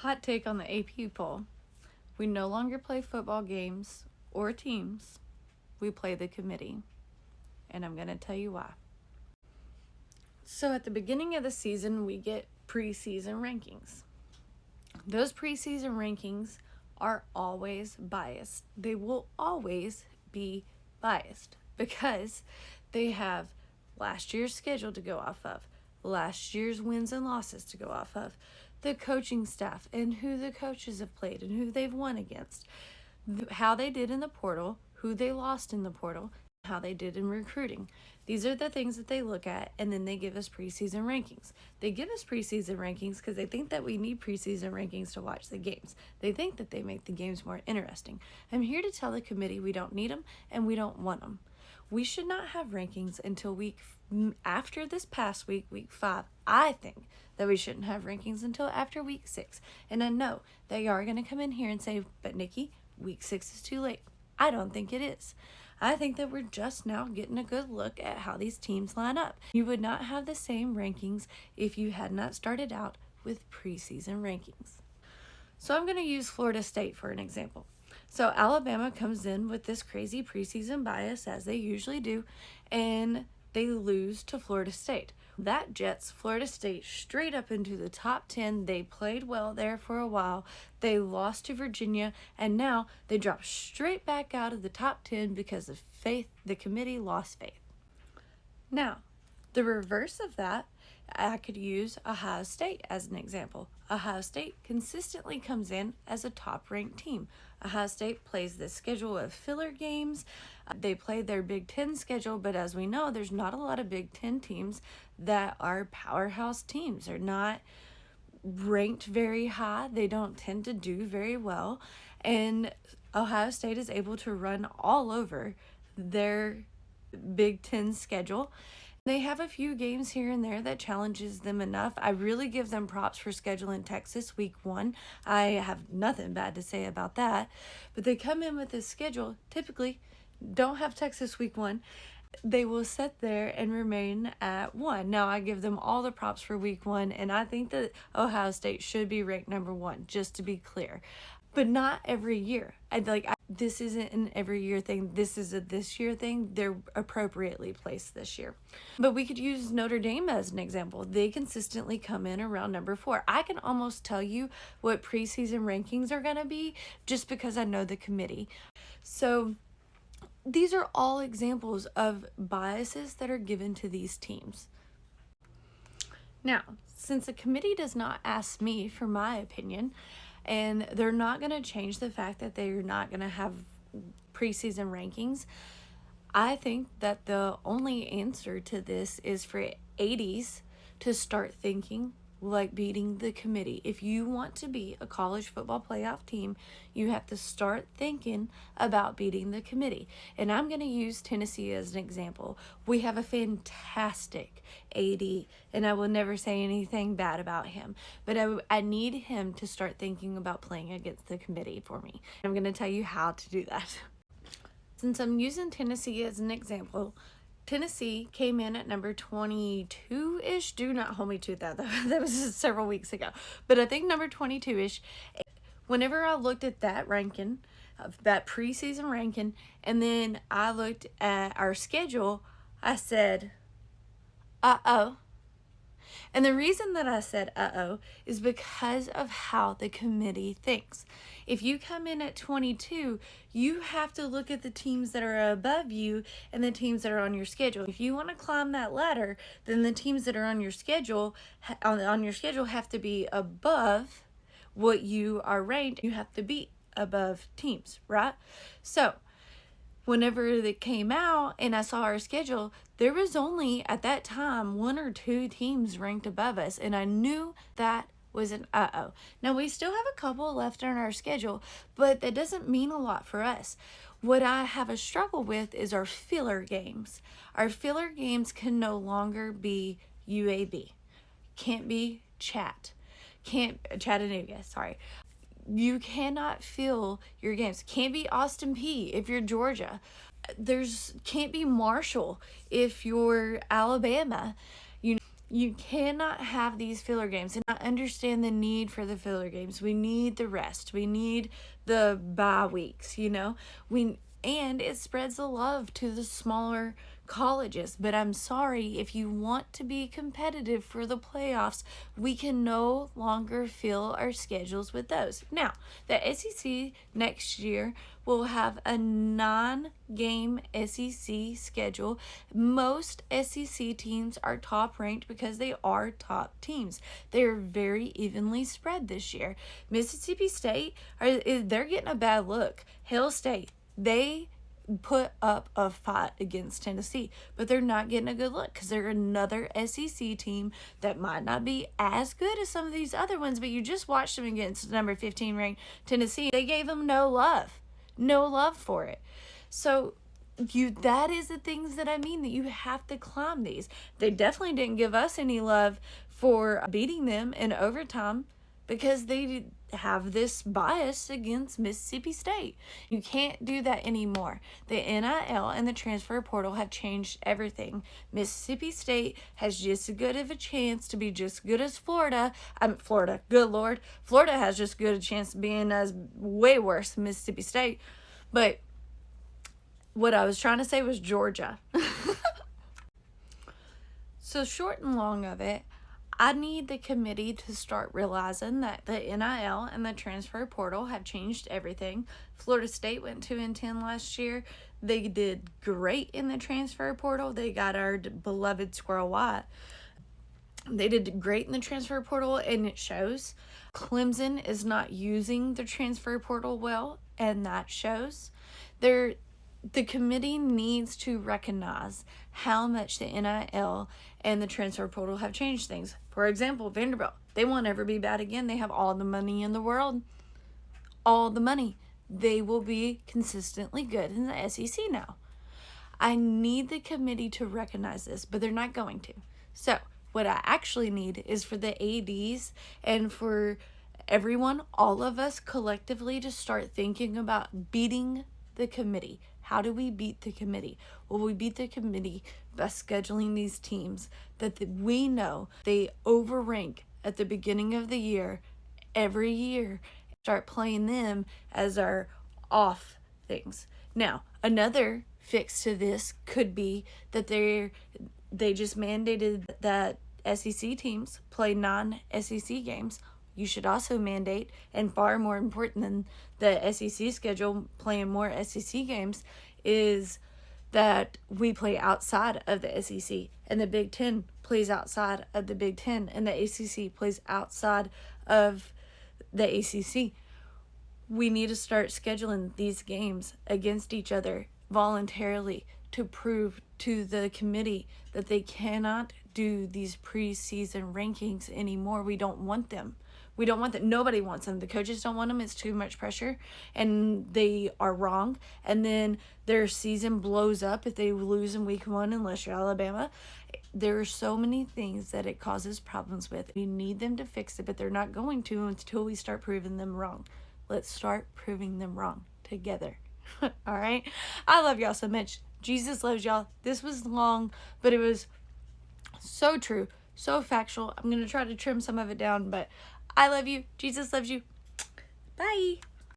Hot take on the AP poll. We no longer play football games or teams. We play the committee. And I'm going to tell you why. So at the beginning of the season, we get preseason rankings. Those preseason rankings are always biased. They will always be biased because they have last year's schedule to go off of, last year's wins and losses to go off of, the coaching staff and who the coaches have played and who they've won against, how they did in the portal, who they lost in the portal, how they did in recruiting. These are the things that they look at, and then they give us preseason rankings. They give us preseason rankings because they think that we need preseason rankings to watch the games. They think that they make the games more interesting. I'm here to tell the committee we don't need them and we don't want them. We should not have rankings until after this past week, week 5. I think that we shouldn't have rankings until after week 6. And I know they are going to come in here and say, but Nikki, week 6 is too late. I don't think it is. I think that we're just now getting a good look at how these teams line up. You would not have the same rankings if you had not started out with preseason rankings. So I'm going to use Florida State for an example. So Alabama comes in with this crazy preseason bias, as they usually do, and they lose to Florida State. That jets Florida State straight up into the top 10. They played well there for a while. They lost to Virginia, and now they drop straight back out of the top 10 because of faith. The committee lost faith. Now, the reverse of that, I could use Ohio State as an example. Ohio State consistently comes in as a top-ranked team. Ohio State plays this schedule of filler games. They play their Big Ten schedule, but as we know, there's not a lot of Big Ten teams that are powerhouse teams. They're not ranked very high. They don't tend to do very well. And Ohio State is able to run all over their Big Ten schedule. They have a few games here and there that challenges them enough. I really give them props for scheduling Texas week 1. I have nothing bad to say about that. But they come in with this schedule, typically don't have Texas week 1. They will sit there and remain at 1. Now, I give them all the props for week 1, and I think that Ohio State should be ranked number 1, just to be clear. But not every year. This isn't an every year thing. This is a this year thing. They're appropriately placed this year. But we could use Notre Dame as an example. They consistently come in around number 4. I can almost tell you what preseason rankings are going to be just because I know the committee. So these are all examples of biases that are given to these teams. Now, since the committee does not ask me for my opinion, and they're not going to change the fact that they're not going to have preseason rankings, I think that the only answer to this is for 80s to start thinking like beating the committee. If you want to be a college football playoff team, you have to start thinking about beating the committee. And I'm going to use Tennessee as an example. We have a fantastic AD, and I will never say anything bad about him, but I need him to start thinking about playing against the committee for me. I'm going to tell you how to do that. Since I'm using Tennessee as an example, Tennessee came in at number 22-ish. Do not hold me to that. That was several weeks ago. But I think number 22-ish. Whenever I looked at that ranking, that preseason ranking, and then I looked at our schedule, I said, uh-oh. And the reason that I said uh-oh is because of how the committee thinks. If you come in at 22, you have to look at the teams that are above you and the teams that are on your schedule. If you want to climb that ladder, then the teams that are on your schedule have to be above what you are ranked. You have to beat above teams, right? So whenever they came out and I saw our schedule, there was only at that time 1 or 2 teams ranked above us, and I knew that was an uh-oh. Now, we still have a couple left on our schedule, but that doesn't mean a lot for us. What I have a struggle with is our filler games. Our filler games can no longer be UAB. Can't be Chattanooga, sorry. You cannot fill your games. Can't be Austin Peay if you're Georgia. Can't be Marshall if you're Alabama. You cannot have these filler games. And I understand the need for the filler games. We need the rest. We need the bye weeks, you know. And it spreads the love to the smaller colleges. But I'm sorry, if you want to be competitive for the playoffs, we can no longer fill our schedules with those. Now, the SEC next year will have a 9-game SEC schedule. Most SEC teams are top ranked because they are top teams. They're very evenly spread this year. Mississippi State, they're getting a bad look. Hail State, they put up a fight against Tennessee, but they're not getting a good look because they're another SEC team that might not be as good as some of these other ones, but you just watched them against number 15 ranked Tennessee. They gave them no love for it. So that is the things that I mean, that you have to climb these. They definitely didn't give us any love for beating them in overtime because they have this bias against Mississippi State. You can't do that anymore. The NIL and the transfer portal have changed everything. Mississippi State has just as good of a chance to be just good as Florida. Florida, good Lord. Florida has just good a chance of being as way worse than Mississippi State. But what I was trying to say was Georgia. So short and long of it, I need the committee to start realizing that the NIL and the transfer portal have changed everything. Florida State went 2-10 last year. They did great in the transfer portal. They got our beloved Squirrel White. They did great in the transfer portal, and it shows. Clemson is not using the transfer portal well, and that shows. The committee needs to recognize how much the NIL and the transfer portal have changed things. For example, Vanderbilt, they won't ever be bad again. They have all the money in the world. All the money. They will be consistently good in the SEC now. I need the committee to recognize this, but they're not going to. So what I actually need is for the ADs and for everyone, all of us collectively, to start thinking about beating the committee. How do we beat the committee? Well, we beat the committee by scheduling these teams that we know they overrank at the beginning of the year, every year. Start playing them as our off things. Now, another fix to this could be that they just mandated that SEC teams play non-SEC games. You should also mandate, and far more important than the SEC schedule playing more SEC games, is that we play outside of the SEC, and the Big Ten plays outside of the Big Ten, and the ACC plays outside of the ACC. We need to start scheduling these games against each other voluntarily to prove to the committee that they cannot do these preseason rankings anymore. We don't want them. We don't want them. Nobody wants them. The coaches don't want them. It's too much pressure, and they are wrong. And then their season blows up if they lose in week 1, unless you're Alabama. There are so many things that it causes problems with. We need them to fix it, but they're not going to until we start proving them wrong. Let's start proving them wrong together. All right? I love y'all so much. Jesus loves y'all. This was long, but it was so true, so factual. I'm going to try to trim some of it down, but I love you. Jesus loves you. Bye.